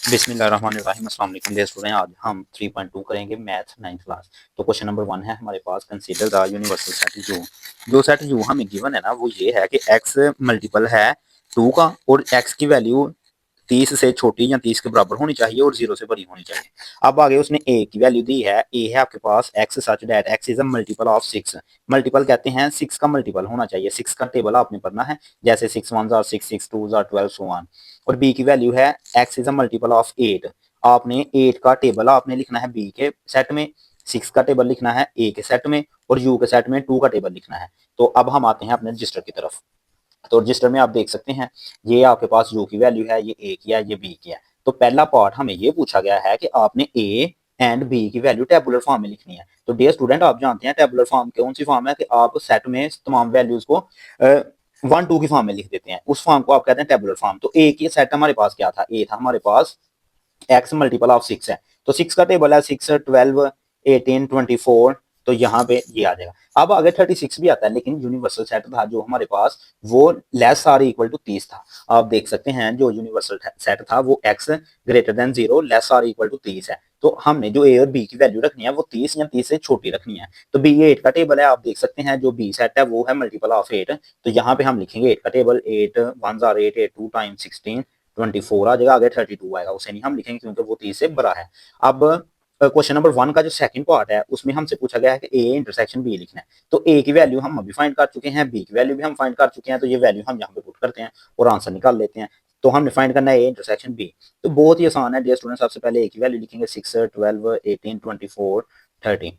बिस्मिल्लाहिर्रहमानिर्रहीम अस्सलाम वालेकुम डियर स्टूडेंट। आज हम 3.2 करेंगे मैथ 9th क्लास। तो क्वेश्चन नंबर 1 है हमारे पास, consider the universal set U. जो सेट यू हमें गिवन है ना वो ये है कि x मल्टीपल है 2 का और x की वैल्यू 30 से छोटी या 30 के बराबर होनी चाहिए और 0 से बड़ी होनी चाहिए। अब आगे उसने a की वैल्यू दी है, a है आपके पास x such that x is a multiple of 6। Multiple कहते हैं 6 का मल्टीपल होना चाहिए। 6 का टेबल आपने पढ़ना है, जैसे 6 1 आर 6, 6 2 आर 12 सो ऑन। और b की वैल्यू है x is a multiple of 8। आपने 8 का टेबल आपने लिखना है b के सेट में, 6 का टेबल लिखना है a के सेट में और u के सेट में 2 का टेबल लिखना है। तो अब हम आते हैं अपने रजिस्टर की तरफ। तो रजिस्टर में आप देख सकते हैं ये आपके पास u की वैल्यू है, ये a की है, ये b की है। तो पहला पार्ट हमें ये पूछा गया है कि आपने a एंड b की वैल्यू टेबुलर फॉर्म में लिखनी है। तो डियर स्टूडेंट, आप जानते हैं टेबुलर फॉर्म कौन सी फॉर्म है कि आप सेट में तमाम वैल्यूज को 1 2 की फॉर्म में लिख देते हैं। उस फॉर्म को आप कहते हैं टेबुलर फॉर्म। तो a की सेट हमारे पास क्या था, a था हमारे पास x मल्टीपल ऑफ 6 है। तो 6 का टेबल है 6 12 18 24। तो यहाँ पे ये आ जाएगा। अब आगे 36 भी आता है, लेकिन यूनिवर्सल सेट था जो हमारे पास वो लेस आर इक्वल टू 30 था। आप देख सकते हैं जो यूनिवर्सल सेट था वो x greater than 0 less or equal to 30 है। तो हमने जो a और b की वैल्यू रखनी है वो 30 या 30 से छोटी रखनी है। तो b 8 का टेबल है, आप देख सकते हैं जो b सेट है वो है मल्टीपल ऑफ 8। तो यहाँ पे हम लिखेंगे 8 का टेबल, 8 1 आर 8, 8 2 टाइम्स 16 24 आ जाएगा, आगे 32 आएगा, उसे नहीं हम लिखेंगे क्योंकि वो 30 से बड़ा है। अब क्वेश्चन नंबर 1 का जो सेकंड पार्ट है उसमें हमसे पूछा गया है कि ए इंटरसेक्शन बी लिखना है। तो ए की वैल्यू हम अभी फाइंड कर चुके हैं, बी की वैल्यू भी हम फाइंड कर चुके हैं। तो ये वैल्यू हम यहाँ पे पुट करते हैं और आंसर निकाल लेते हैं। तो हमने फाइंड करना है ए इंटरसेक्शन बी। तो बहुत ही आसान है डियर स्टूडेंट। सबसे पहले ए की वैल्यू लिखेंगे 6 12 18 24 30।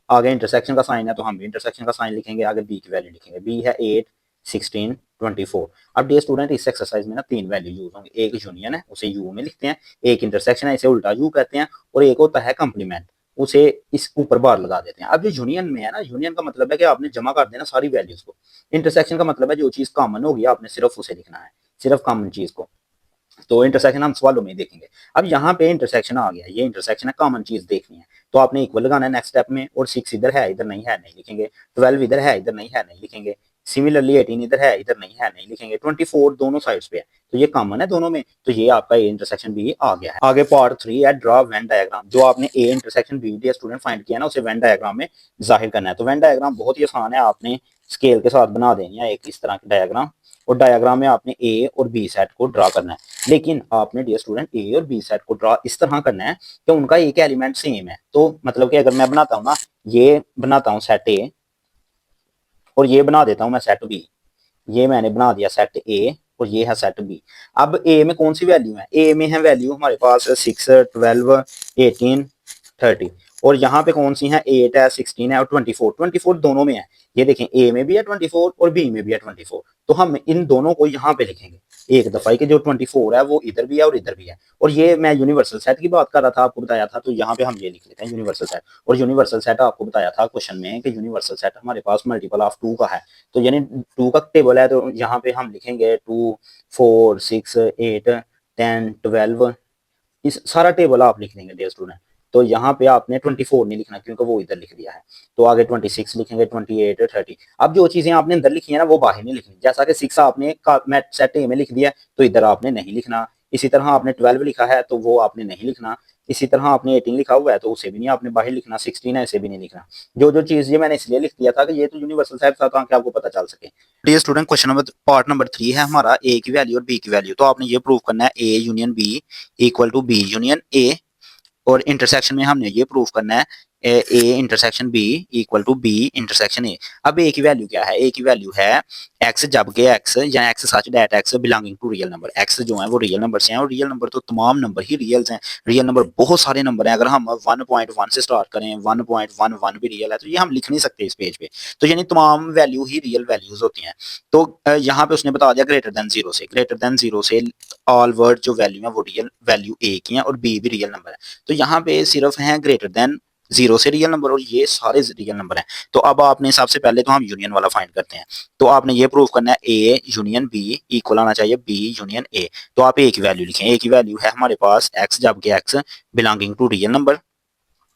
आगे इंटरसेक्शन का साइन है तो हम भी इंटरसेक्शन का साइन लिखेंगे। आगे बी की वैल्यू लिखेंगे, बी है 8 16 24। अब डियर स्टूडेंट इस एक्सरसाइज में ना 3 वैल्यू यूज होंगे। एक यूनियन है उसे यू में लिखते हैं, एक इंटरसेक्शन है इसे उल्टा यू कहते हैं और एक होता है कंप्लीमेंट, उसे इस ऊपर बार लगा देते हैं। अब जो यूनियन में है ना, यूनियन का मतलब है कि आपने जमा कर देना सारी वैल्यूज को। इंटरसेक्शन का मतलब है जो चीज कॉमन होगी आपने सिर्फ उसे लिखना है, सिर्फ कॉमन चीज को। तो इंटरसेक्शन हम सवालों में ही देखेंगे। अब यहाँ पे इंटरसेक्शन आ गया, ये इंटरसेक्शन है, कॉमन चीज देखनी है। तो आपने इक्वल लगाना है नेक्स्ट स्टेप में, और 6 इधर है इधर नहीं है नहीं लिखेंगे, 12 इधर है इधर नहीं है नहीं लिखेंगे, सिमिलरली 18 इधर है इधर नहीं है नहीं लिखेंगे, 24 दोनों साइड्स पे है तो ये कॉमन है दोनों में। तो ये आपका ए इंटरसेक्शन बी आ गया है। आगे पार्ट 3 है ड्रॉ वेन डायग्राम। जो आपने A intersection B dear student find किया ना उसे वेन डायग्राम में जाहिर करना है। तो वेन डायग्राम बहुत ही आसान है, आपने स्केल के साथ बना देनी है एक इस तरह की डायग्राम, और डायग्राम में आपने ए और बी सेट को ड्रा करना है। लेकिन आपने डियर स्टूडेंट ए और बी सेट को ड्रा इस तरह करना है कि उनका एक एलिमेंट सेम है। तो मतलब कि अगर मैं बनाता हूँ ना, ये बनाता हूँ सेट ए और ये बना देता हूँ मैं सेट बी, ये मैंने बना दिया सेट ए और ये है सेट बी। अब ए में कौन सी वैल्यू है, ए में है वैल्यू हमारे पास 6 12 18 30, और यहाँ पे कौन सी है 8 है 16 है और 24 दोनों में है। ये देखें ए में भी है 24 और बी में भी है 24। तो हम इन दोनों को यहाँ पे लिखेंगे एक दफा कि जो 24 है वो इधर भी है और इधर भी है। और ये मैं यूनिवर्सल सेट की बात कर रहा था, आपको बताया था, तो यहाँ पे हम ये लिख लेते हैं यूनिवर्सल सेट। और यूनिवर्सल सेट आपको बताया था क्वेश्चन में कि यूनिवर्सल सेट हमारे पास मल्टीपल ऑफ 2 का है। तो यानी 2 का टेबल है तो यहाँ पे हम लिखेंगे 2 4 6 8 10 12, इस सारा टेबल आप लिख देंगे डियर स्टूडेंट। तो यहाँ पे आपने 24 नहीं लिखना क्योंकि वो इधर लिख दिया है। तो आगे 26 लिखेंगे, 28 30। अब जो चीजें आपने अंदर लिखी है ना वो बाहर नहीं लिखनी। जैसा कि 6 आपने सेट ए में लिख दिया तो इधर आपने नहीं लिखना। इसी तरह आपने 12 लिखा है तो वो आपने नहीं लिखना। इसी तरह आपने 18 लिखा हुआ है तो उसे भी नहीं आपने बाहर लिखना, 16 है इसे भी नहीं लिखना। जो जो चीज ये मैंने इसलिए लिख दिया था कि ये तो यूनिवर्सल सेट था ताकि आपको पता चल सके। Dear student, question number part number 3 है हमारा ए की वैल्यू और बी की वैल्यू। तो आपने ये प्रूव करना है A union B equal to B union A, और इंटरसेक्शन में हमने ये प्रूव करना है A intersection B equal to B intersection A. अब ए की वैल्यू क्या है, ए की वैल्यू है एक्स जबकि एक्स या x such that x belonging to real number. X जो है वो रियल नंबर से हैं और रियल नंबर तो तमाम नंबर ही रियल्स हैं। रियल नंबर बहुत सारे नंबर हैं, अगर हम 1.1 से स्टार्ट करें 1.11 भी रियल है तो ये हम लिख नहीं सकते इस पेज पे। तो यानी तमाम वैल्यू ही रियल वैल्यूज होती हैं। तो यहाँ पे उसने बता दिया ग्रेटर देन जीरो से ऑल वर्ड जो वैल्यू है वो रियल वैल्यू ए की है और बी भी रियल नंबर है। तो यहाँ पे सिर्फ है ग्रेटर देन 0 से रियल नंबर और ये सारे रियल नंबर हैं। तो अब आपने सबसे पहले तो हम यूनियन वाला फाइंड करते हैं। तो आपने ये प्रूव करना है ए यूनियन बी इक्वल आना चाहिए बी यूनियन ए। तो आप ए की वैल्यू लिखें, ए की वैल्यू है हमारे पास एक्स जबकि x belonging to real number,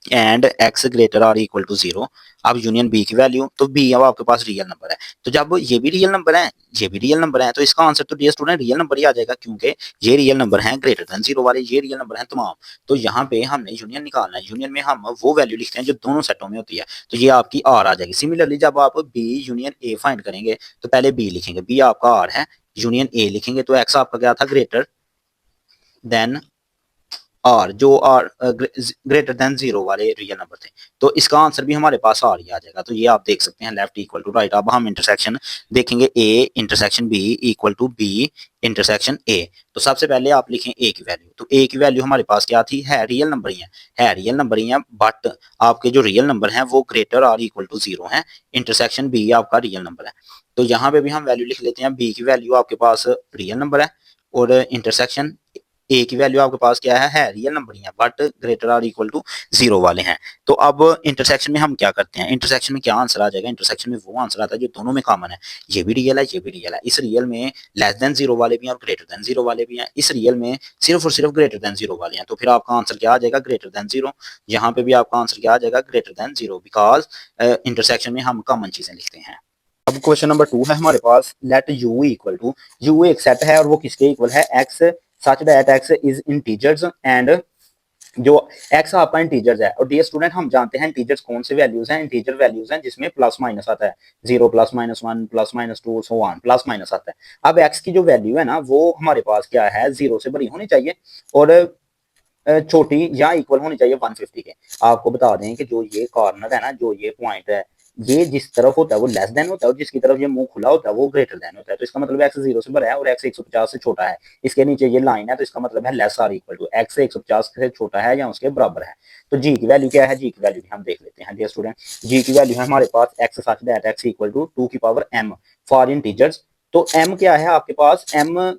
and x greater or equal to 0, अब यूनियन बी की वैल्यू, तो बी अब आपके पास रियल नंबर है। तो जब ये भी रियल नंबर है, ये भी रियल नंबर है, तो इसका आंसर तो डियर स्टूडेंट रियल नंबर ही आ जाएगा, क्योंकि ये रियल नंबर है ग्रेटर देन 0 वाले, ये रियल नंबर है तमाम। तो यहाँ पे हमने यूनियन निकालना है, यूनियन में हम वो वैल्यू लिखते हैं जो दोनों सेटों में होती है, तो ये आपकी आर आ जाएगी। सिमिलरली जब आप बी यूनियन ए फाइंड करेंगे तो पहले बी लिखेंगे, बी आपका आर है, यूनियन ए लिखेंगे, तो एक्स आपका क्या था, ग्रेटर देन आर, जो आर ग्रेटर देन 0 वाले रियल नंबर थे, तो इसका आंसर भी हमारे पास आर ही आ जाएगा। तो ये आप देख सकते हैं लेफ्ट इक्वल टू राइट। अब हम इंटरसेक्शन देखेंगे, A intersection B equal to B intersection A. तो सबसे पहले आप लिखें ए की वैल्यू, तो ए की वैल्यू हमारे पास क्या थी, है रियल नंबर ही है रियल नंबर ही है, बट आपके जो रियल नंबर हैं वो ग्रेटर आर इक्वल टू 0 है, इंटरसेक्शन बी आपका रियल नंबर है। तो यहाँ पे भी हम वैल्यू लिख लेते हैं, बी की वैल्यू आपके पास रियल नंबर है, और इंटरसेक्शन ए की वैल्यू आपके पास क्या है रियल नंबर ही है, but greater or equal to 0 वाले हैं। तो अब इंटरसेक्शन में हम क्या करते हैं, इंटरसेक्शन में क्या आंसर आ जाएगा, इंटरसेक्शन में वो आंसर आता है जो दोनों में कॉमन है, ये भी रियल है, ये भी रियल है। इस रियल में लेस देन 0 वाले भी हैं और ग्रेटर देन 0 वाले भी हैं, इस रियल में सिर्फ और सिर्फ ग्रेटर देन 0 वाले हैं, तो फिर आपका आंसर क्या आ जाएगा, ग्रेटर देन 0। यहाँ पे भी आपका आंसर क्या आ जाएगा, ग्रेटर देन 0, बिकॉज इंटरसेक्शन में हम कॉमन चीजें लिखते हैं। अब क्वेश्चन नंबर 2 है हमारे पास, let U equal to, U एक सेट है और वो किसके इक्वल है, x, such that x is integers and, जो एक्स आपका इंटीजर्स है, और डियर स्टूडेंट हम जानते हैं इंटीजर्स कौन से वैल्यूज हैं, इंटीजर वैल्यूज हैं जिसमें प्लस माइनस आता है, 0 plus minus 1 plus minus 2 so on, plus minus आता है। अब एक्स की जो वैल्यू है ना वो हमारे पास क्या है, 0 से बड़ी होनी चाहिए, और छोटी या इक्वल होनी चाहिए 150 के। आपको बता दें कि जो ये कॉर्नर है ना, जो ये पॉइंट है, ये जिस तरफ होता है वो लेस देन होता है, और जिसकी तरफ ये मुंह खुला होता है वो ग्रेटर देन होता है। तो इसका मतलब एक्स 0 से बड़ा है और एक्स 150 से छोटा है, इसके नीचे ये लाइन है, तो इसका मतलब है less or equal to, x 150 से छोटा है या उसके बराबर है। तो जी की वैल्यू क्या है, जी की वैल्यू भी हम देख लेते हैं डियर स्टूडेंट। जी की वैल्यू है हमारे पास x such that x equal to 2 की पावर m फॉर इंटीजर्स। तो m क्या है आपके पास, m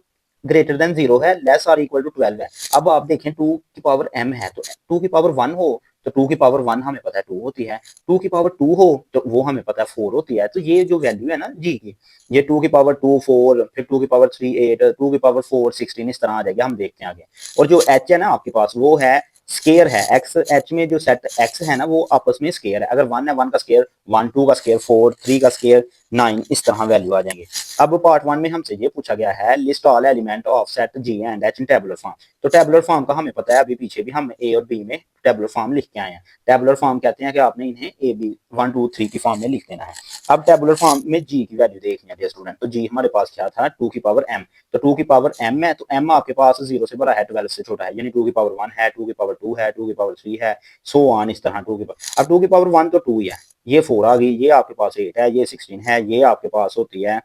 ग्रेटर देन 0 है, लेस आर इक्वल टू 12 है। अब आप देखें 2 की पावर m है, तो 2 की पावर 1 हो तो 2 की पावर 1 हमें पता है 2 होती है, 2 की पावर 2 हो तो वो हमें पता है 4 होती है। तो ये जो वैल्यू है ना जी की, ये 2 की पावर 2 4, फिर 2 की पावर 3 8, 2 की पावर 4 16, इस तरह आ जाएगी, हम देखते हैं आगे। और जो h है ना आपके पास वो है स्केयर है, एक्स एच में जो सेट एक्स है ना वो आपस में स्केयर है, अगर 1 है 1 का स्केयर 1, 2 का स्केयर 4, 3 का स्केयर 9, इस तरह वैल्यू आ जाएंगे। अब पार्ट 1 में हमसे ये पूछा गया है, list all element of set G and H in tabular form. तो टेबुलर फॉर्म का हमें पता है, अभी पीछे भी हम ए और बी में टेबुलर फॉर्म लिख के आए हैं। टेबुलर फॉर्म कहते हैं कि आपने इन्हें ए बी 1 2 3 की फॉर्म में लिख देना है। अब टेबुलर फॉर्म में जी की वैल्यू देखनी है स्टूडेंट, तो जी हमारे पास क्या था, 2 की पावर m, तो 2 की पावर m है, तो m आपके पास 0 से बड़ा है, 12 से छोटा है, यानी 2 की पावर 1 है, 2 की पावर 2 है, 2 की पावर 3 है, सो ऑन, इस तरह 2 की पावर, अब 2 की पावर 1 तो 2 ही है, ये 4 आ गई, ये आपके पास 8 है, ये 16 है, ये आपके पास होती है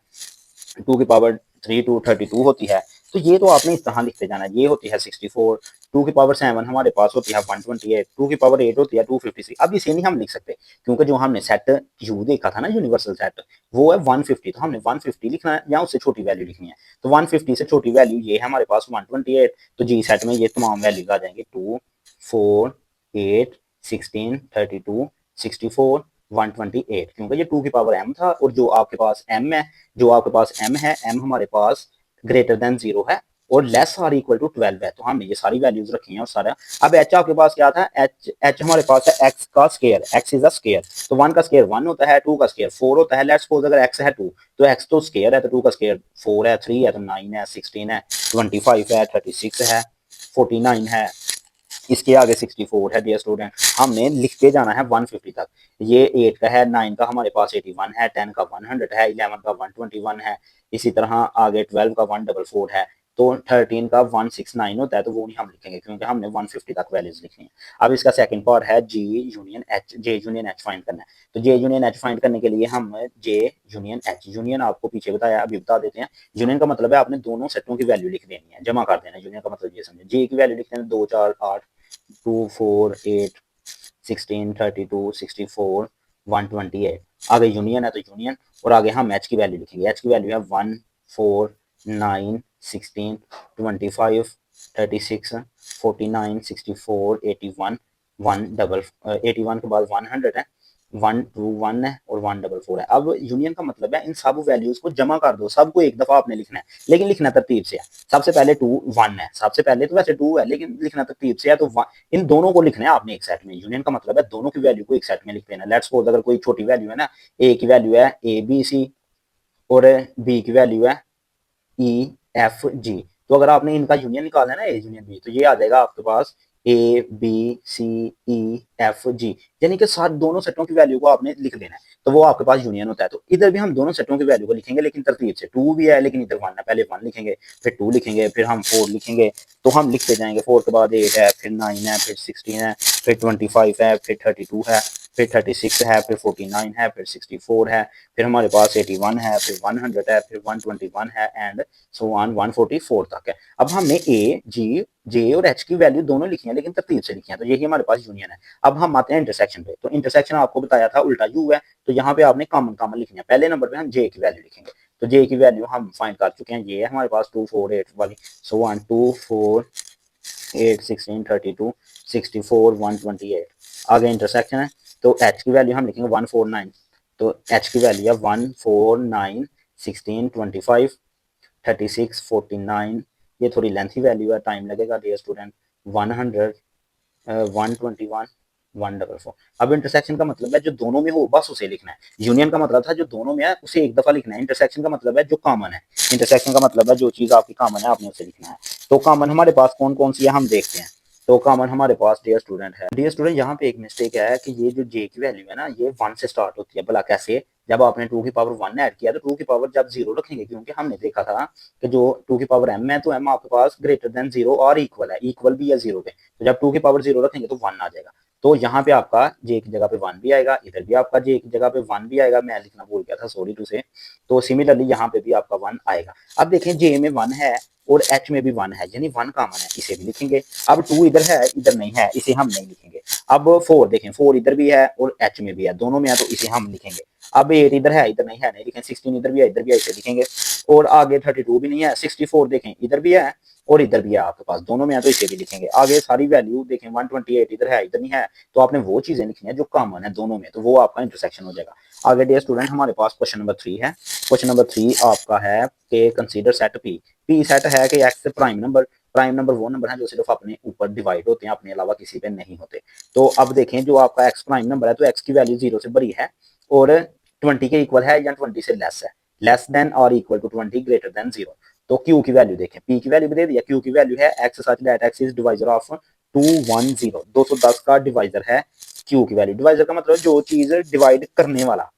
2 की पावर 3 टू 32 होती है। तो ये तो आपने इस तरह लिखते जाना है, ये होती है 64, 2 की पावर 7 हमारे पास होती है 128, 2 की पावर 8 होती है 256। अब इसे नहीं हम लिख सकते, क्योंकि जो हमने सेट यू देखा था ना, यूनिवर्सल सेट, वो है 150, तो हमने 150 लिखना है या उससे छोटी वैल्यू लिखनी है। तो 150 से छोटी वैल्यू ये है हमारे पास 128, तो जी सेट में ये तमाम वैल्यूज आ जाएंगे, 2 4 8 16 32 64 128, क्योंकि ये 2 की पावर m था, और जो आपके पास m है, जो आपके पास m है, m हमारे पास ग्रेटर देन 0 है और लेस आर इक्वल टू 12 है, तो हमने ये सारी वैल्यूज रखी हैं और सारा। अब h आपके पास क्या था, h हमारे पास है x का square, x is a square, तो 1 का स्केयर 1 होता है, 2 का स्केयर 4 होता है, लेट्स सपोज अगर x है 2, तो x तो स्केयर है, तो 2 का स्केयर 4 है, 3 है तो 9 है, 16 है, 25 है, 36 है, 49 है, इसके आगे 64 है डियर स्टूडेंट। हमने लिखते जाना है 150 तक, ये 8 का है, 9 का हमारे पास 81 है, 10 का 100 है, 11 का 121 है, इसी तरह आगे 12 का 144 है, तो 13 का 169 होता है, तो वो नहीं हम लिखेंगे क्योंकि हमने 150 तक वैल्यूज लिखनी है। अब इसका सेकंड पार्ट है जी यूनियन एच, जे यूनियन एच फाइंड करना है। तो जे यूनियन एच फाइंड करने के लिए हम जे यूनियन एच, यूनियन आपको पीछे बताया, अभी बता देते हैं। यूनियन का मतलब है आपने दोनों सेटों की वैल्यू लिख देनी है, जमा कर देना। यूनियन का मतलब ये समझे, जे की वैल्यू लिखते हैं 2 4 8 2 4 8 16 32 64 128, आगे यूनियन है तो यूनियन, और आगे हम एच की वैल्यू लिखेंगे, एच की वैल्यू है 1 4 9 16 25 36 49 64 81 1 डबल 81 के बाद 100 है, 121 है और 144 है। अब यूनियन का मतलब है इन सब वैल्यूज को जमा कर दो, सबको एक दफा आपने लिखना है, लेकिन लिखना तरतीब से है। सबसे पहले 2 1 है, सबसे पहले तो वैसे 2 है लेकिन लिखना तरतीब से है, तो इन दोनों को लिखना है आपने एक सेट में। यूनियन का मतलब है दोनों की वैल्यू को एक सेट में लिख देना। लेट्स सपोज अगर कोई छोटी वैल्यू है ना, ए की वैल्यू है ए बी सी और बी की वैल्यू है ई एफ जी, तो अगर आपने इनका यूनियन निकालना है ना, ए यूनियन बी, तो ये आ जाएगा आपके पास A B C E F जी, यानी कि सात दोनों सेटों की वैल्यू को आपने लिख देना है, तो वो आपके पास यूनियन होता है। तो इधर भी हम दोनों सेटों की वैल्यू को लिखेंगे लेकिन तरतीब से। 2 भी है लेकिन इधर 1 है, पहले 1 लिखेंगे फिर 2 लिखेंगे फिर हम 4 लिखेंगे, तो हम लिखते जाएंगे। 4 के बाद 8 है, फिर 9 है, फिर 16 है, फिर 25 है, फिर 32 है, फिर 36 है, फिर 49 है, फिर 64 है, फिर हमारे पास 81 है, फिर 100 है, फिर 121 है एंड सो ऑन 144 तक है। अब हमने ए जी जे और एच की वैल्यू दोनों लिखी है लेकिन तरतीब से लिखी है, तो यही हमारे पास यूनियन है। अब हम आते हैं इंटरसेक्शन पे, तो इंटरसेक्शन आपको बताया था उल्टा यू है, तो यहाँ पे आपने कॉमन कॉमन लिखनी है। पहले नंबर पे हम जे की वैल्यू लिखेंगे, तो जे की वैल्यू हम फाइंड कर चुके हैं, ये है हमारे पास 248 वाली, सो ऑन 248 16 32 64 128। आगे इंटरसेक्शन है, तो एच की वैल्यू हम लिखेंगे 149, तो एच की वैल्यू है 149 16 25 36 49। ये थोड़ी लेंथी वैल्यू है, टाइम लगेगा डियर स्टूडेंट। 100 121 144। अब इंटरसेक्शन का मतलब है जो दोनों में हो बस उसे लिखना है। यूनियन का मतलब था जो दोनों में है उसे एक दफा लिखना है। इंटरसेक्शन का मतलब है जो कॉमन है। इंटरसेक्शन का मतलब है जो चीज आपकी कॉमन है आपने उसे लिखना है। तो कॉमन हमारे पास कौन कौन सी है हम देखते हैं। तो कॉमन हमारे पास डियर स्टूडेंट है, डियर स्टूडेंट यहाँ पे एक मिस्टेक है कि ये जो जे की वैल्यू है ना, ये 1 से स्टार्ट होती है। भला कैसे? जब आपने 2 की पावर 1 ऐड किया तो 2 की पावर जब 0 रखेंगे, क्योंकि हमने देखा था कि जो 2 की पावर m है तो m आपके पास ग्रेटर देन 0 और इक्वल है, इक्वल भी है 0 के, तो जब 2 की पावर 0 रखेंगे तो 1 आ जाएगा। तो यहाँ पे आपका जे की जगह पे 1 भी आएगा, इधर भी आपका जे की जगह पे 1 भी आएगा, मैं लिखना भूल गया था, सॉरी टू से। तो सिमिलरली यहाँ पे भी आपका 1 आएगा। अब देखें जे में 1 है और एच में भी 1 है, यानी 1 कॉमन है, इसे भी लिखेंगे। अब 2 इधर है इधर नहीं है, इसे हम नहीं लिखेंगे। अब 4 देखें, 4 इधर भी है और एच में भी है, दोनों में है, तो इसे हम लिखेंगे। अब 8 इधर है इधर नहीं है, नहीं लिखेंगे। 16 इधर भी है इधर भी है, इसे लिखेंगे। और आगे 32 भी नहीं है, 64 देखें इधर भी है और इधर भी है आपके पास, दोनों में है, तो इसे भी लिखेंगे। आगे सारी वैल्यू देखें, 128 इधर है इधर नहीं है, तो आपने वो चीजें लिखनी है जो कॉमन है दोनों में, तो वो आपका इंटरसेक्शन हो जाएगा। आगे डियर स्टूडेंट हमारे पास क्वेश्चन नंबर 3 है। क्वेश्चन नंबर 3 आपका है कि consider set P. P set है कि ex prime number, prime number वो नंबर है जो सिर्फ अपने ऊपर डिवाइड होते हैं, अपने अलावा किसी पे नहीं होते। तो अब देखें जो आपका एक्स प्राइम नंबर है, तो एक्स की वैल्यू 0 से बड़ी है और 20 के इक्वल है या 20 से लेस है, लेस देन और इक्वल टू 20 ग्रेटर देन 0। तो क्यू की वैल्यू देखें, पी की वैल्यू भी दे दिया, क्यू की वैल्यू है x such that x is divisor of 210, 210 का डिवाइजर है क्यू की वैल्यू। डिवाइजर का मतलब जो चीज डिवाइड करने वाला,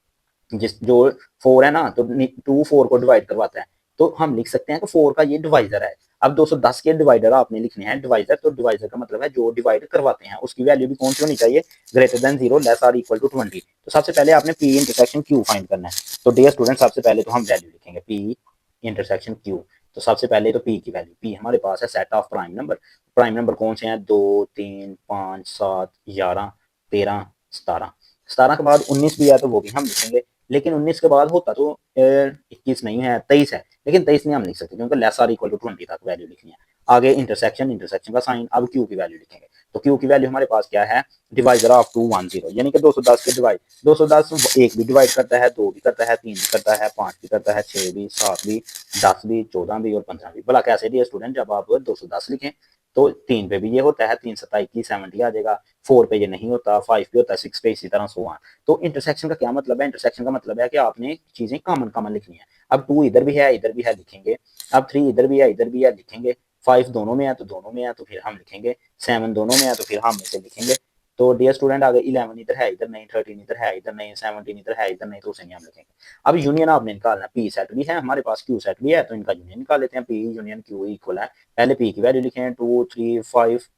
जिस जो 4 है ना, तो 2 4 को डिवाइड करवाता है, तो हम लिख सकते हैं कि 4 का ये डिवाइजर है। अब 210 के डिवाइडर आपने लिखने हैं डिवाइजर, तो डिवाइजर का मतलब है जो डिवाइड करवाते हैं, उसकी वैल्यू भी कौन सी होनी चाहिए? ग्रेटर देन 0 लेस और इक्वल टू 20। तो सबसे पहले आपने पी इंटरसेक्शन क्यू फाइंड करना है। तो डियर स्टूडेंट सबसे पहले तो हम वैल्यू लिखेंगे पी इंटरसेक्शन क्यू। तो सबसे पहले तो पी की वैल्यू, पी हमारे पास है set of prime number. Prime number कौन से हैं? 2 3 5 7 11 13 17। 17 के बाद 19 भी है तो वो भी हम लिखेंगे, लेकिन 19 के बाद होता तो 21 नहीं है, 23 है, लेकिन 23 नहीं हम लिख सकते क्योंकि लेस आर इक्वल टू 20 तक वैल्यू लिखनी है। आगे इंटरसेक्शन, इंटरसेक्शन का साइन। अब क्यू की वैल्यू लिखेंगे, तो क्यू की वैल्यू हमारे पास क्या है? डिवाइजर ऑफ 210, यानी कि 210 के डिवाइड, 210 एक भी डिवाइड करता है, 2 भी करता है, 3 भी करता है, 5 भी करता है, 6 भी, 7 भी, 10 भी, 14 भी और 15 भी। भला कैसे दिए स्टूडेंट? जब आप 210 लिखें तो 3 पे भी ये होता है, 3 7 21 70 आ जाएगा, 4 पे ये नहीं होता, 5 पे होता है, 6 पे इसी तरह सो ऑन। तो इंटरसेक्शन का क्या मतलब है? इंटरसेक्शन का मतलब है कि आपने चीजें कॉमन कॉमन लिखनी है। अब 2 इधर भी है इधर भी है, लिखेंगे। अब 3 इधर भी है इधर भी है, लिखेंगे। 5 दोनों में है तो दोनों में है तो फिर हम लिखेंगे। 7 दोनों में है तो फिर हम इसे लिखेंगे। तो डियर स्टूडेंट आगे 11 इधर है इधर नहीं, 13 इधर है इधर नहीं, 17 इधर है इधर नहीं, तो उसे नहीं हम लिखेंगे। अब यूनियन आपने निकालना, पी सेट भी है हमारे पास, क्यू सेट भी है, तो इनका यूनियन निकाल लेते हैं। पी यूनियन क्यू इक्वल है, पहले पी की वैल्यू लिखें 2 3 5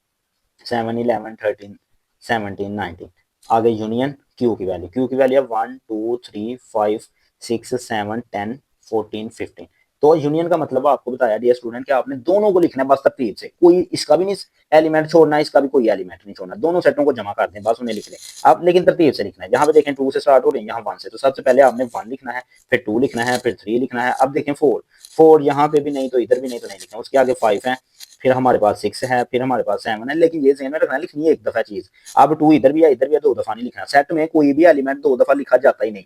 7 11 13 17 19। आगे यूनियन क्यू की वैल्यू, क्यू की वैल्यू है 1 2 3 5 6 7 10 14 15। तो यूनियन का मतलब आपको बताया डियर स्टूडेंट कि आपने दोनों को लिखना है बस तरतीब से, कोई इसका भी नहीं एलिमेंट छोड़ना, इसका भी कोई एलिमेंट नहीं छोड़ना, दोनों सेटों को जमा कर दें बस, उन्हें लिख लें आप, लेकिन तरतीब से लिखना है। जहां पे देखें 2 से स्टार्ट हो रहे हैं, यहाँ 1 से, तो सबसे पहले आपने 1 लिखना है, फिर 2 लिखना है, फिर 3 लिखना है। अब देखें 4, 4 यहाँ पे भी नहीं तो इधर भी नहीं तो नहीं लिखना, उसके आगे 5 है, फिर हमारे पास 6 है, फिर हमारे पास 7 है, लेकिन ये ज़हन में रखना, लिखनी है एक दफ़ा चीज़। अब 2 इधर भी है, इधर भी है, 2 दफ़ा नहीं लिखना। सेट में कोई भी एलिमेंट 2 दफ़ा लिखा जाता ही नहीं।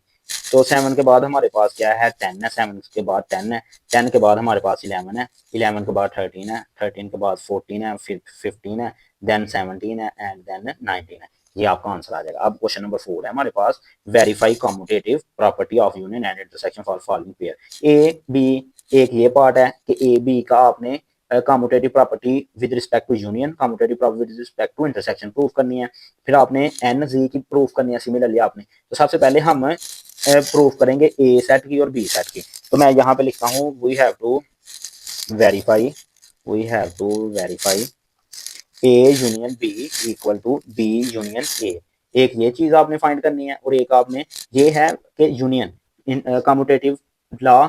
तो 7 के बाद हमारे पास क्या है, 10 है, 7 के बाद 10 है, 10 के बाद हमारे पास 11 है, 11 के बाद 13 है, 13 के बाद 14 है, फिर 15 है, देन 17 है एंड देन 19 है। ये आपका आंसर आ जाएगा। अब क्वेश्चन नंबर 4 है हमारे पास, verify commutative property of union and intersection for following pair. A B, एक ये पार्ट है कि ए बी का आपने commutative property with respect to union, commutative property with respect to intersection prove करनी है। फिर आपने एन जी की प्रूफ करनी है सिमिलरली आपने। तो सबसे पहले हम प्रूफ करेंगे ए सेट की और बी सेट की। तो मैं यहाँ पे लिखता हूँ we have to verify, we have to verify A union B equal to B union A. एक ये चीज आपने फाइंड करनी है और एक आपने ये है कि यूनियन कम्यूटेटिव लॉ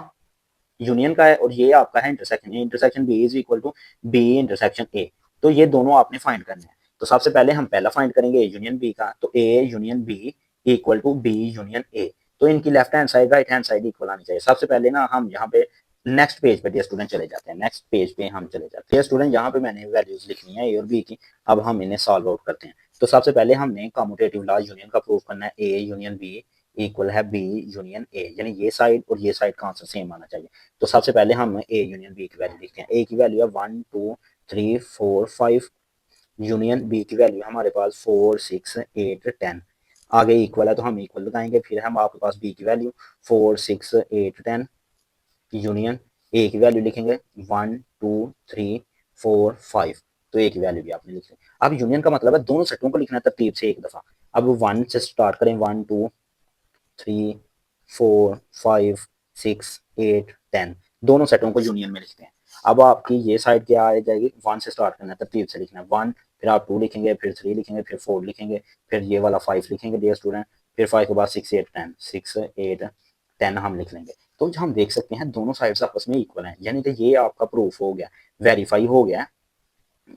यूनियन का है और ये आपका है intersection, intersection B is equal to B intersection A. तो ये दोनों आपने फाइंड करने हैं। तो सबसे पहले हम पहला फाइंड करेंगे ए यूनियन बी का। तो A union B equal to B union A. तो इनकी left hand side right hand side equal आनी चाहिए। सबसे पहले ना हम यहाँ पे नेक्स्ट पेज पे डियर स्टूडेंट चले जाते हैं, नेक्स्ट पेज पे हम चले जाते हैं। डियर स्टूडेंट यहाँ पे मैंने वैल्यूज लिखनी है ए और बी की। अब हम इन्हें सॉल्व आउट करते हैं। तो सबसे पहले हमने कम्यूटेटिव लॉ यूनियन का प्रूफ करना है। ए यूनियन बी इक्वल है बी यूनियन ए, यानी ये साइड और ये साइड का आंसर सेम आना चाहिए। तो सबसे पहले हम ए यूनियन बी की वैल्यू लिखते हैं। ए की वैल्यू है 1 2 3 4 5, यूनियन बी की वैल्यू हमारे पास 4 6 8 10। आगे इक्वल है तो हम इक्वल लगाएंगे। फिर हम आपके पास बी की वैल्यू 4 6 8 10, यूनियन ए की वैल्यू लिखेंगे 1 2 3 4 5। तो ए की वैल्यू भी आपने लिख ली। अब यूनियन का मतलब है दोनों सेटों को लिखना है तरतीब से एक दफा। अब 1 से स्टार्ट करें, 1 2 3 4 5 6 8 10, दोनों सेटों को यूनियन में लिखते हैं। अब आपकी ये साइड क्या आ जाएगी, 1 से स्टार्ट करना है, तरतीब से लिखना है। 1, फिर आप 2 लिखेंगे, फिर 3 लिखेंगे, फिर 4 लिखेंगे, फिर ये वाला 5 लिखेंगे डियर स्टूडेंट, फिर 5 के बाद 6 8 10, 6 8 10 हम लिख लेंगे। तो हम देख सकते हैं दोनों साइड्स आपस में इक्वल हैं, यानी कि ये आपका प्रूफ हो गया, वेरीफाई हो गया।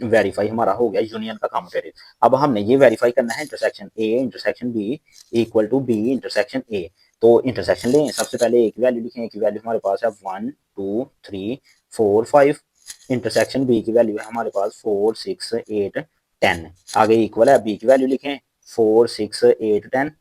वेरीफाई हमारा हो गया यूनियन का कम्यूटेटिव। अब हमने ये वेरीफाई करना है intersection A intersection B equal to B intersection A. तो इंटरसेक्शन लें, सबसे पहले एक वैल्यू लिखें। एक वैल्यू हमारे पास है 1 2 3 4 5। इंटरसेक्शन बी की वैल्यू है हमारे पास 4 6 8 10। आगे इक्वल है, बी की वैल्यू लिखें 4 6 8 10।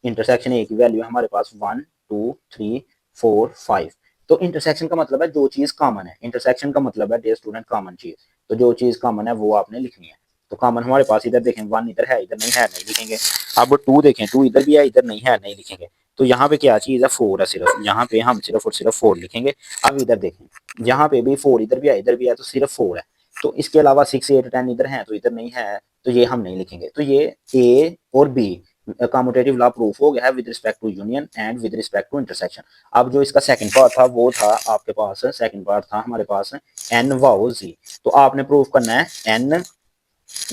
इंटरसेक्शन ए की वैल्यू है हमारे पास 1 2 3 4 5। तो इंटरसेक्शन का मतलब है जो चीज कॉमन है। इंटरसेक्शन का मतलब है डियर स्टूडेंट कॉमन चीज। तो जो चीज कॉमन है वो आपने लिखनी है। तो कॉमन हमारे पास इधर देखें 1 इधर है, इधर नहीं है, नहीं लिखेंगे। अब 2 देखें, 2 इधर भी है, इधर नहीं है, नहीं लिखेंगे। तो यहाँ पे क्या चीज है, 4 है सिर्फ, यहाँ पे हम सिर्फ और सिर्फ 4 लिखेंगे। अब इधर देखें, यहाँ पे भी 4 इधर भी है, इधर भी है, तो सिर्फ 4 है। तो इसके अलावा 6 8 10 इधर है, तो इधर नहीं है, तो ये हम नहीं लिखेंगे। तो ये ए और बी कम्यूटेटिव लॉ प्रूफ हो गया है with respect to union and with respect to intersection. अब जो इसका सेकंड पार्ट था वो था आपके पास, सेकंड पार्ट था हमारे पास एन वाओ जी। तो आपने प्रूफ करना है N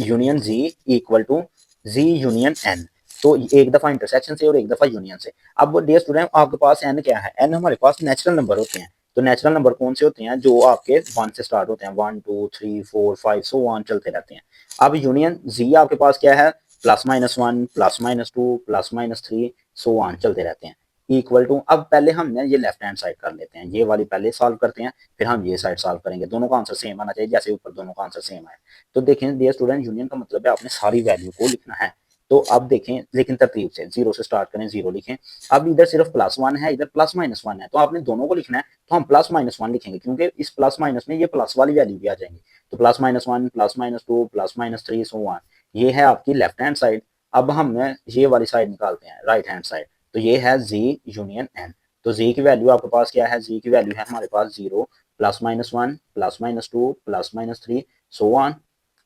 union G equal to G union N. तो एक दफा इंटरसेक्शन से और एक दफा यूनियन से। अब डियर स्टूडेंट आपके पास एन क्या है, एन हमारे पास नेचुरल नंबर होते हैं। तो नेचुरल नंबर कौन से होते हैं, जो आपके 1 से स्टार्ट होते हैं, 1 2 3 4 5 सो ऑन चलते रहते हैं। अब यूनियन जी आपके पास क्या है, +-1 +-2 +-3 सो ऑन चलते रहते हैं। इक्वल टू, अब पहले हम ये लेफ्ट हैंड साइड कर लेते हैं, ये वाली पहले सॉल्व करते हैं, फिर हम ये साइड सॉल्व करेंगे। दोनों का आंसर सेम आना चाहिए, जैसे ऊपर दोनों का आंसर सेम आए। तो देखें डियर स्टूडेंट, यूनियन का मतलब है आपने सारी वैल्यू को लिखना है। तो अब देखें, लेकिन तरतीब से 0 से स्टार्ट करें, 0 लिखें। अब इधर सिर्फ +1 है, इधर +-1 है, तो आपने दोनों को लिखना है। तो हम +-1 लिखेंगे, क्योंकि इस प्लस माइनस में ये प्लस वाली वैल्यू भी आ जाएंगी। तो +-1 +-2 +-3 सो ऑन, ये है आपकी लेफ्ट हैंड साइड। अब हम ये वाली साइड निकालते हैं, राइट हैंड साइड। तो ये है जी यूनियन एन। तो जी की वैल्यू आपके पास क्या है, जी की वैल्यू है हमारे पास 0 +-1 +-2 +-3 so on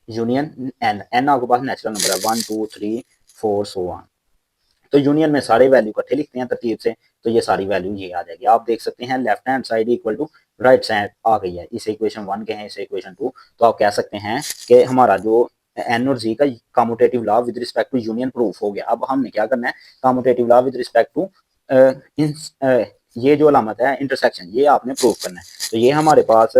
union N. N आपके पास नेचुरल नंबर है, 1 2 3 4 सो ऑन। तो यूनियन में सारे वैल्यू इकट्ठे लिखते हैं तरतीब से, तो ये सारी वैल्यू ये आ जाएगी। आप देख सकते हैं left hand side equal to right side आ गई है। इसे इक्वेशन 1 के हैं, इसे इक्वेशन 2। तो आप कह सकते हैं कि हमारा जो एन और जी का commutative law with respect to union proof हो गया। अब हमने क्या करना है, commutative law with respect to ये जो अलामत है इंटरसेक्शन, ये आपने प्रूफ करना है। तो ये हमारे पास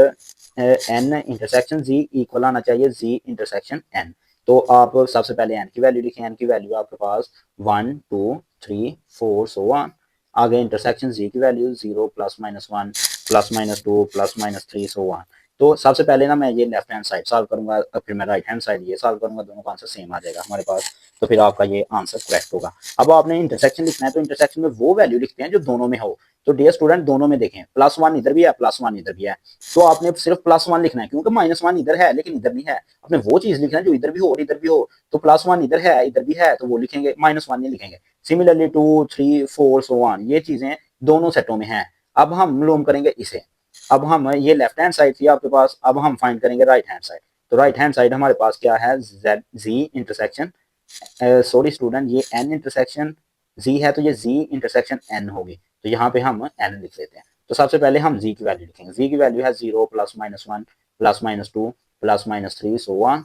एन इंटरसेक्शन जी इक्वल आना चाहिए जी इंटरसेक्शन एन। तो आप सबसे पहले एन की वैल्यू लिखें। एन की वैल्यू आपके पास 1 2 3 4 सो ऑन। आगे इंटरसेक्शन जी की वैल्यू 0 +-1 +-2 +-3 सो ऑन। तो सबसे पहले ना मैं ये लेफ्ट हैंड साइड सॉल्व करूंगा, फिर मैं राइट हैंड साइड ये सॉल्व करूंगा, दोनों का आंसर सेम आ जाएगा हमारे पास, तो फिर आपका ये आंसर करेक्ट होगा। अब आपने इंटरसेक्शन लिखना है तो इंटरसेक्शन में वो वैल्यू लिखते हैं जो दोनों में हो। तो डियर स्टूडेंट दोनों में देखें, +1 इधर भी है, +1 इधर भी है, तो आपने सिर्फ +1 लिखना है, क्योंकि -1 इधर है लेकिन इधर नहीं है, आपने वो चीज लिखना है जो इधर भी हो और इधर भी हो। तो +1 इधर है इधर भी है तो वो लिखेंगे, -1 नहीं लिखेंगे। सिमिलरली 2 3 4 सो ऑन, ये चीजें दोनों सेटों में हैं। अब हम लोम करेंगे इसे, अब हम ये लेफ्ट हैंड साइड थी आपके पास, अब हम फाइंड करेंगे राइट हैंड साइड। तो राइट हैंड साइड हमारे पास क्या है, जेड जी इंटरसेक्शन, सॉरी स्टूडेंट ये एन इंटरसेक्शन जी है, तो ये जी इंटरसेक्शन एन होगी, तो यहाँ पे हम एन लिख लेते हैं। तो सबसे पहले हम जी की वैल्यू लिखेंगे, जी की वैल्यू है 0 +-1 +-2 +-3 सो ऑन,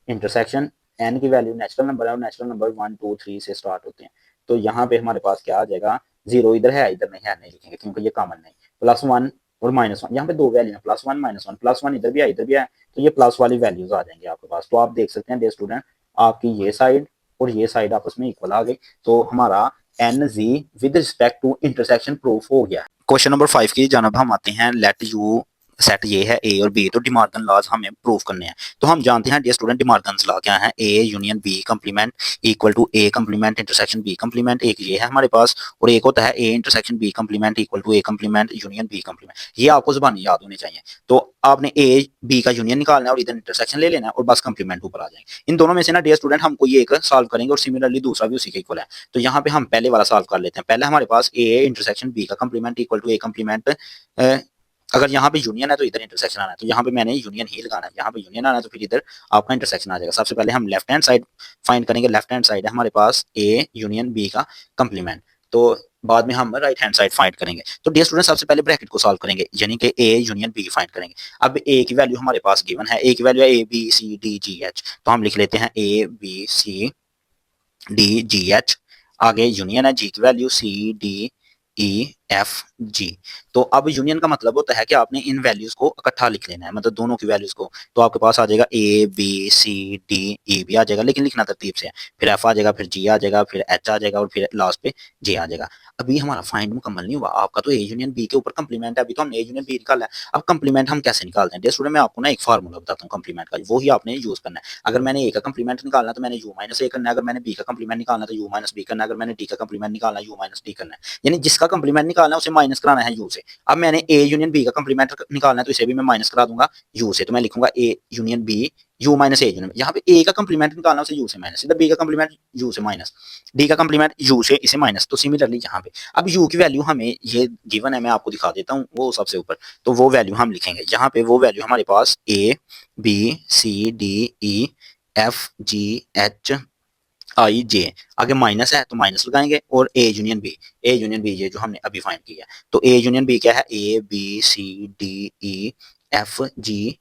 इंटरसेक्शन एन की वैल्यू नेचुरल नंबर है और नेचुरल नंबर 1 2 3 से स्टार्ट होते हैं। तो यहाँ पे हमारे पास क्या आ जाएगा, 0 इधर है इधर नहीं है, नहीं लिखेंगे क्योंकि ये कॉमन नहीं, +1 और -1, यहाँ पे दो वैल्यू है, +1 -1, +1 इधर भी है इधर भी है, तो ये प्लस वाली वैल्यूज आ जाएंगे आपके पास। तो आप देख सकते हैं डियर स्टूडेंट, आपकी ये साइड और ये साइड आपस में इक्वल आ गई, तो हमारा N G with respect to intersection proof हो गया। क्वेश्चन नंबर 5 की जानब हम आते हैं, लेट यू सेट ये है ए और बी, तो डिमार्गन लॉज हमें प्रूव करने हैं। तो हम जानते हैं डियर स्टूडेंट डिमार्गन लॉ क्या है, A union B complement equal to A complement intersection B complement, एक ये है हमारे पास, और एक होता है A intersection B complement equal to A complement union B complement. ये आपको जुबानी याद होनी चाहिए। तो आपने ए बी का यूनियन निकालना है और इधर इंटरसेक्शन ले लेना है और बस कंप्लीमेंट ऊपर आ जाएंगे। इन दोनों में से ना डियर स्टूडेंट हम कोई एक सॉल्व करेंगे और सिमिलरली दूसरा भी उसी के इक्वल है। तो यहाँ पे हम पहले वाला सॉल्व कर लेते हैं। पहले हमारे पास ए इंटरसेक्शन बी का complement equal to A complement, अगर यहाँ पे यूनियन है तो इधर इंटरसेक्शन आना है, तो यहाँ पे मैंने यूनियन ही लगाना है, यहाँ पे यूनियन आना है तो फिर इधर आपका इंटरसेक्शन आ जाएगा। सबसे पहले हम लेफ्ट हैंड साइड फाइंड करेंगे, लेफ्ट हैंड साइड है हमारे पास ए यूनियन बी का कंप्लीमेंट, तो बाद में हम राइट हैंड साइड फाइंड करेंगे। तो डियर स्टूडेंट सबसे पहले ब्रैकेट को सॉल्व करेंगे, यानी कि ए यूनियन बी फाइंड करेंगे। अब ए की वैल्यू हमारे पास गिवन है, ए की वैल्यू है A B C D G H, तो हम लिख लेते हैं A B C D G H, आगे यूनियन है, जी की value C D E F G. तो अब यूनियन का मतलब होता है कि आपने इन वैल्यूज को इकट्ठा लिख लेना है, मतलब दोनों की वैल्यूज को। तो आपके पास आ जाएगा ए बी सी डी ई भी आ जाएगा, लेकिन लिखना तरतीब से है, फिर एफ आ जाएगा, फिर जी आ जाएगा, फिर एच आ जाएगा और फिर लास्ट पे जे आ जाएगा। अभी हमारा फाइंड मुकम्मल नहीं हुआ, आपका तो ए यूनियन बी के ऊपर कंप्लीमेंट है, अभी तो हमने ए यूनियन बी निकाला है। अब कंप्लीमेंट हम कैसे निकालते हैं डियर स्टूडेंट, मैं आपको ना एक फार्मूला बताता हूँ कंप्लीमेंट का, वो ही आपने यूज करना है। अगर मैंने ए का कंप्लीमेंट निकालना तो मैंने यू माइनस ए करना है, अगर मैंने बी का कंप्लीमेंट निकालना तो यू माइनस बी करना है, अगर मैंने डी का कंप्लीमेंट निकालना यू माइनस डी करना है, यानी जिसका कंप्लीमेंट निकालना है उसे माइनस कराना है यू से। अब मैंने ए यूनियन बी का कंप्लीमेंट निकालना है तो इसे भी मैं माइनस करा दूंगा यू से, तो मैं लिखूंगा A union B U minus A union, यहाँ पे ए का कंप्लीमेंट निकालना उसे यू से माइनस, इधर बी का कंप्लीमेंट यू से माइनस, डी का कंप्लीमेंट यू से इसे माइनस। तो सिमिलरली यहाँ पे अब यू की वैल्यू हमें ये गिवन है, मैं आपको दिखा देता हूँ वो सबसे ऊपर, तो वो वैल्यू हम लिखेंगे यहाँ पे, वो वैल्यू हमारे पास A B C D E F G H I J, आगे माइनस है तो माइनस लगाएंगे, और A union B, A union B ये जो हमने अभी फाइंड किया है, तो ए यूनियन बी क्या है, A B C D E F G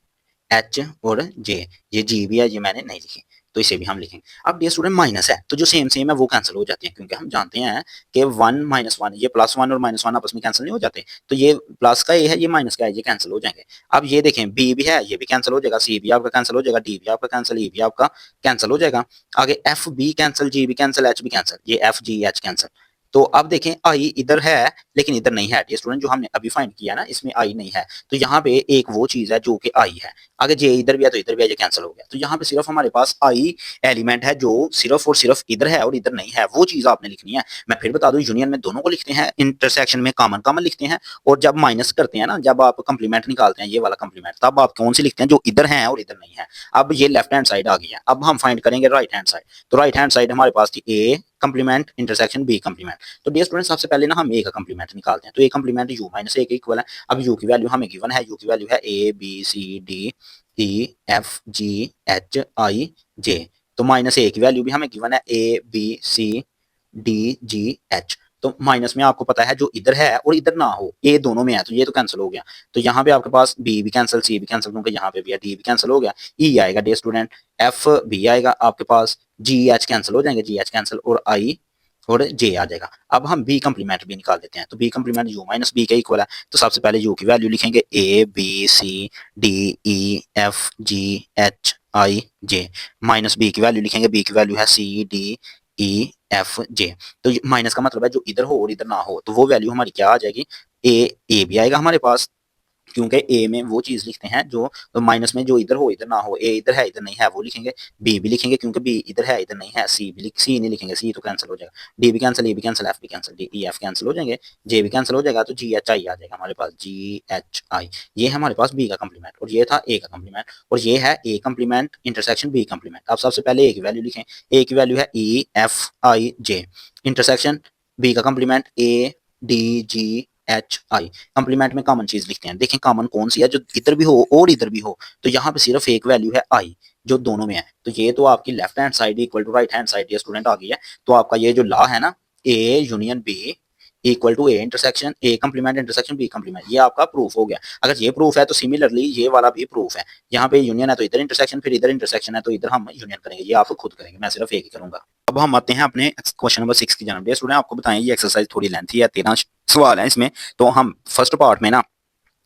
H और जे, ये जी भी है ये मैंने नहीं लिखी, तो इसे भी हम लिखेंगे। अब डियर स्टूडेंट माइनस है तो जो सेम सेम है वो कैंसिल हो जाते हैं, क्योंकि हम जानते हैं कि 1 -1 ये +1 और -1 आपस में कैंसिल नहीं हो जाते, तो ये प्लस का ए है ये माइनस का है, ये कैंसिल हो जाएंगे। अब ये देखें बी भी है ये भी कैंसिल हो जाएगा, सी भी आपका कैंसिल हो जाएगा, डी भी आपका कैंसिल, ई भी आपका कैंसिल हो जाएगा, आगे एफ बी कैंसिल, जी भी कैंसिल, एच भी कैंसिल, ये एफ जी एच कैंसिल। तो अब देखें आई इधर है लेकिन इधर नहीं है डियर स्टूडेंट, जो हमने अभी फाइंड किया ना इसमें आई नहीं है, तो यहाँ पे एक वो चीज है जो कि आई है, आगे जे इधर भी है तो इधर भी है, ये कैंसिल हो गया, तो यहाँ पे सिर्फ हमारे पास आई एलिमेंट है जो सिर्फ और सिर्फ इधर है और इधर नहीं है, वो चीज आपने लिखनी है। मैं फिर बता दूं यूनियन में दोनों को लिखते हैं, इंटरसेक्शन में कॉमन कॉमन लिखते हैं, और जब माइनस करते हैं ना, जब आप कंप्लीमेंट निकालते हैं ये वाला कंप्लीमेंट, तब आप कौन सी लिखते हैं, जो इधर है और इधर नहीं है। अब ये लेफ्ट हैंड साइड आ गई है, अब हम फाइंड करेंगे राइट हैंड साइड। तो राइट हैंड साइड हमारे पास थी ए कंप्लीमेंट इंटरसेक्शन बी कंप्लीमेंट। तो डियर स्टूडेंट सबसे पहले ना हम ए का कंप्लीमेंट निकालते हैं, तो ए कंप्लीमेंट यू माइनस ए के इक्वल है। अब यू की वैल्यू हमें गिवन है, यू की वैल्यू है A B C D E F G H I J, तो माइनस ए की वैल्यू भी हमें गिवन है A B C D G H, तो माइनस में आपको पता है जो इधर है और इधर ना हो, ए दोनों में है तो ये तो कैंसिल हो गया, तो यहाँ पे आपके पास बी भी कैंसिल, सी भी कैंसिल, क्योंकि यहाँ पे भी है, डी भी कैंसिल हो गया, ई आएगा डियर स्टूडेंट, एफ भी आएगा आपके पास, जी एच कैंसिल हो जाएंगे, जी एच कैंसिल, और आई और जे आ जाएगा। अब हम बी कंप्लीमेंट भी निकाल देते हैं, तो B complement U minus B के इक्वल है, तो सबसे पहले यू की वैल्यू लिखेंगे A B C D E F G H I J, minus B की वैल्यू लिखेंगे, बी की वैल्यू है सी डी ई एफ जे, तो माइनस का मतलब है जो इधर हो और इधर ना हो, तो वो वैल्यू हमारी क्या आ जाएगी, ए ए भी आएगा हमारे पास, क्योंकि ए में वो चीज लिखते हैं जो माइनस में जो इधर हो इधर ना हो, ए इधर है इधर नहीं है वो लिखेंगे, बी भी लिखेंगे क्योंकि बी इधर है इधर नहीं है, सी नहीं लिखेंगे, सी तो कैंसिल हो जाएगा, डी भी कैंसिल, ए भी कैंसिल, एफ भी cancel, D E F cancel हो जाएंगे, जे भी कैंसिल हो जाएगा, तो जी एच आई आ जाएगा हमारे पास, जी एच आई। ये है हमारे पास बी का कम्प्लीमेंट और ये था ए का कम्प्लीमेंट और ये है A complement intersection B complement. अब सबसे पहले ए की वैल्यू लिखें, ए की वैल्यू है E F I J, intersection B का complement A D G H I. Complement में कॉमन चीज लिखते हैं, देखें कॉमन कौन सी है, जो इधर भी हो और इधर भी हो, तो यहाँ पे सिर्फ एक वैल्यू है आई जो दोनों में है, तो ये तो आपकी left hand side equal to right hand side ये स्टूडेंट आ गई है। तो आपका ये जो लॉ है ना, A union B equal to A intersection A complement intersection B complement, ये आपका प्रूफ हो गया। अगर ये प्रूफ है तो सिमिलरली ये वाला भी प्रूफ है, यहाँ पे यूनियन है तो इधर इंटरसेक्शन, फिर इधर इंटरसेक्शन है तो इधर हम यूनियन करेंगे, ये आप खुद करेंगे, मैं सिर्फ एक ही करूंगा। अब हम आते हैं अपने क्वेश्चन नंबर 6 की जानब। स्टूडेंट आपको बताएं ये एक्सरसाइज थोड़ी लेंथी है, 13 सवाल है इसमें, तो हम फर्स्ट पार्ट में ना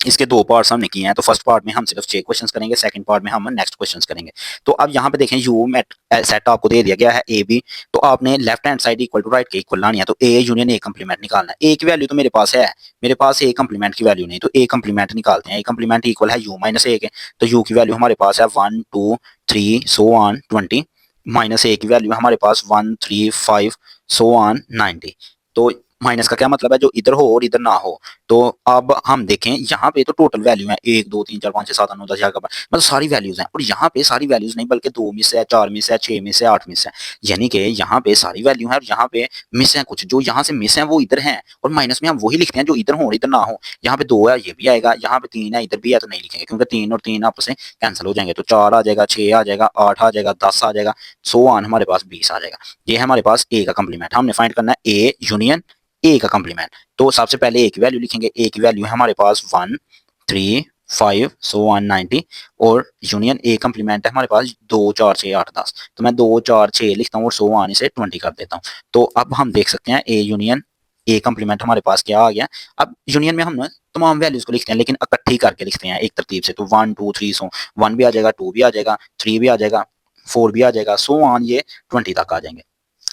इसके दो पार्ट्स हमने किए हैं, तो फर्स्ट पार्ट में हम सिर्फ 6 क्वेश्चंस करेंगे, सेकंड पार्ट में हम नेक्स्ट क्वेश्चंस करेंगे। तो अब यहाँ पे देखें यू मेट सेट आपको दे दिया गया है ए बी, तो आपने left hand side equal to right के इक्वल लानी है, तो ए यूनियन ए कंप्लीमेंट निकालना है। ए की वैल्यू तो मेरे पास है, मेरे पास ए कंप्लीमेंट की वैल्यू नहीं, तो ए कंप्लीमेंट निकालते हैं। ए कंप्लीमेंट इक्वल है यू माइनस ए के, तो यू की वैल्यू हमारे पास है 1 2 3 सो ऑन 20, माइनस ए की वैल्यू हमारे पास 1 3 5 सो ऑन 90। तो माइनस का क्या मतलब है, जो इधर हो और इधर ना हो। तो अब हम देखें यहाँ पे तो टोटल वैल्यू है 1 2 3 4 5 6 7 8 9 10 11 मतलब सारी वैल्यूज हैं, और यहाँ पे सारी वैल्यूज नहीं बल्कि 2 मिस है, 4 मिस है, 6 मिस है, 8 मिस है, यानी कि यहाँ पे सारी वैल्यू है और यहाँ पे मिस है कुछ, जो यहाँ से मिस है वो इधर है, और माइनस में हम वही लिखते हैं जो इधर हो और इधर ना हो। यहाँ पे 2 है ये भी आएगा, यहाँ पे 3 है इधर भी है तो नहीं लिखेंगे क्योंकि 3 और 3 आपस में कैंसिल हो जाएंगे, तो 4 आ जाएगा, 6 आ जाएगा, 8 आ जाएगा, 10 आ जाएगा, सो ऑन हमारे पास 20 आ जाएगा। ये है हमारे पास ए का कंप्लीमेंट, हमने फाइंड करना है ए यूनियन ए का कंप्लीमेंट। तो सबसे पहले ए की वैल्यू लिखेंगे, ए की वैल्यू है हमारे पास 1 3 5 सो ऑन 90, और यूनियन ए कंप्लीमेंट है हमारे पास 2 4 6 8 10, तो मैं 2 4 6 लिखता हूँ और सो ऑन इसे 20 कर देता हूँ। तो अब हम देख सकते हैं ए यूनियन ए कंप्लीमेंट हमारे पास क्या आ गया। अब यूनियन में हम तमाम वैल्यूज को लिखते हैं लेकिन इकट्ठी करके लिखते हैं एक तरतीब से, तो 1 2 3 सो 1 भी आ जाएगा, 2 भी आ जाएगा, 3 भी आ जाएगा, 4 भी आ जाएगा, सो ऑन ये 20 तक आ जाएंगे।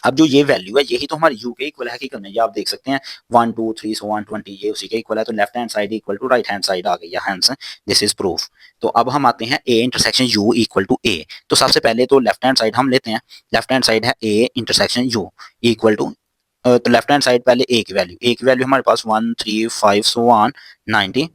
अब जो ये वैल्यू है यही तो हमारी यू के इक्वल है हकीकत में, ये आप देख सकते हैं 1 2 3 सो 1 20 ये उसी के इक्वल है, तो left hand side equal to right hand side आ गई है, हेंस दिस इज प्रूफ। तो अब हम आते हैं A intersection U equal to A, तो सबसे पहले तो लेफ्ट हैंड साइड हम लेते हैं, लेफ्ट हैंड साइड है A intersection U equal to, तो लेफ्ट हैंड साइड पहले ए की वैल्यू हमारे पास 1 3 5 सो ऑन 90,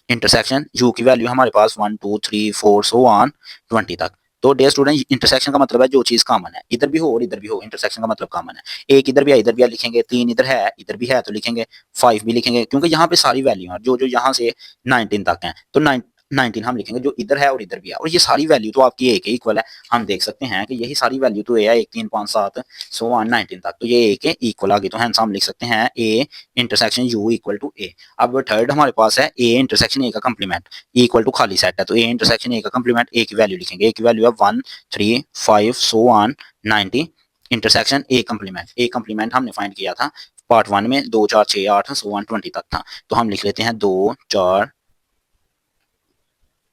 इंटरसेक्शन यू की वैल्यू हमारे पास 1 2 3 4 सो ऑन 20 तक। तो डियर स्टूडेंट इंटरसेक्शन का मतलब है जो चीज कॉमन है, इधर भी हो और इधर भी हो, इंटरसेक्शन का मतलब कॉमन है। एक इधर भी है इधर भी है लिखेंगे, 3 इधर भी है तो लिखेंगे, 5 भी लिखेंगे क्योंकि यहाँ पे सारी वैल्यू है जो जो यहाँ से 19 तक है, तो 19 हम लिखेंगे जो इधर है और इधर भी है, और ये सारी वैल्यू तो आपकी ए के इक्वल है। हम देख सकते हैं कि यही सारी वैल्यू तो ए है, 1 3 5 7 सो ऑन 19 तक, तो ये ए के इक्वल आ गई, तो हेंस हम लिख सकते हैं A intersection U equal to A. अब थर्ड हमारे पास है ए इंटरसेक्शन ए का कंप्लीमेंट इक्वल टू खाली सेट है, तो ए इंटरसेक्शन ए का कंप्लीमेंट ए की वैल्यू लिखेंगे, ए की वैल्यू है 1 3 5 so on 90, intersection A complement हमने फाइंड किया था पार्ट 1 में 2 4 6 8 सो ऑन 20 तक था, तो हम लिख लेते हैं 2 4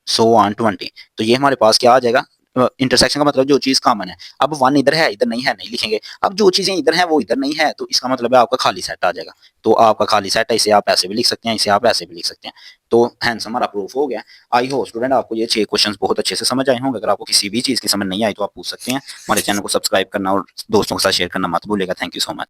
सो ऑन 20, तो ये हमारे पास क्या आ जाएगा, इंटरसेक्शन का मतलब जो चीज कॉमन है। अब 1 इधर है इधर नहीं है नहीं लिखेंगे, अब जो चीजें इधर हैं वो इधर नहीं है, तो इसका मतलब है आपका खाली सेट आ जाएगा, तो आपका खाली सेट है, इसे आप ऐसे भी लिख सकते हैं, इसे आप ऐसे भी लिख सकते हैं, तो हैंस हमारा प्रूफ हो गया। आई होप स्टूडेंट आपको ये 6 क्वेश्चंस बहुत अच्छे से समझ आए होंगे। अगर आपको किसी भी चीज की समझ नहीं आई तो आप पूछ सकते हैं, हमारे चैनल को सब्सक्राइब करना और दोस्तों के साथ शेयर करना मत भूलिएगा। Thank you so much.